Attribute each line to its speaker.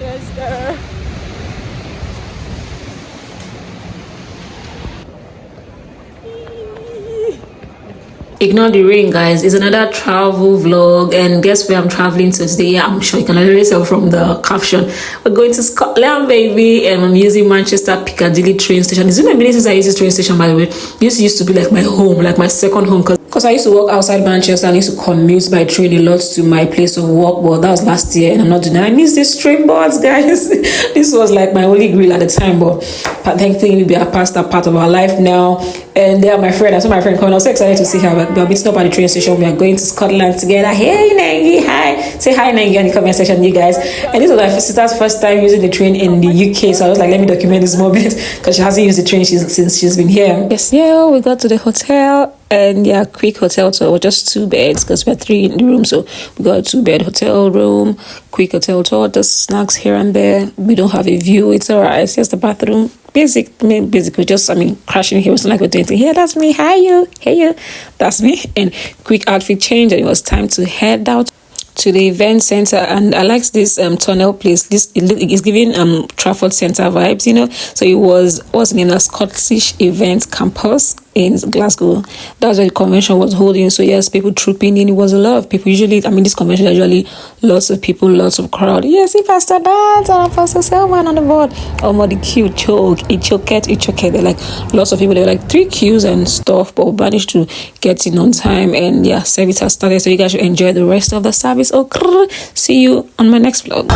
Speaker 1: Manchester. Ignore the rain, guys. It's another travel vlog, and guess where I'm traveling to today? Yeah, I'm sure you can already tell from the caption. We're going to Scotland, baby, and I'm using Manchester Piccadilly train station. It's been a minute since I used this train station, by the way. This used to be like my home, like my second home, because I used to work outside Manchester and I used to commute by train a lot to my place of work. But that was last year, and I'm not doing that. I miss these train boards, guys. This was like my holy grail at the time, but thankfully we are past that part of our life now. And there, my friend, I saw my friend coming. I was so excited to see her. We're meeting up at the train station. We are going to Scotland together. Hey, Nangi, hi. Say hi, Nangi, in the comment section, you guys. And this was my sister's first time using the train in the UK. So I was like, let me document this moment because she hasn't used the train since she's been here. Yes, yeah, we got to the hotel. And yeah, quick hotel tour, just 2 beds because we're 3 in the room. So we got a 2-bed hotel room, quick hotel tour, just snacks here and there. We don't have a view. It's all right. It's just the bathroom. Basically just, crashing here. It's not like we're doing anything. Here, that's me. Hi, you. Hey, you. That's me. And quick outfit change. And it was time to head out to the event center. And I liked this tunnel place. It's giving Trafford Center vibes, you know. So it was in a Scottish event campus in Glasgow. That's where the convention was holding. So yes, people trooping in. It was a lot of people. Usually, this convention usually lots of people, lots of crowd. Yes, see Pastor Dance and Pastor Selman on the board. The queue choke. They're like lots of people. There were like 3 queues and stuff, but we managed to get in on time. And yeah, service has started. So you guys should enjoy the rest of the service. See you on my next vlog.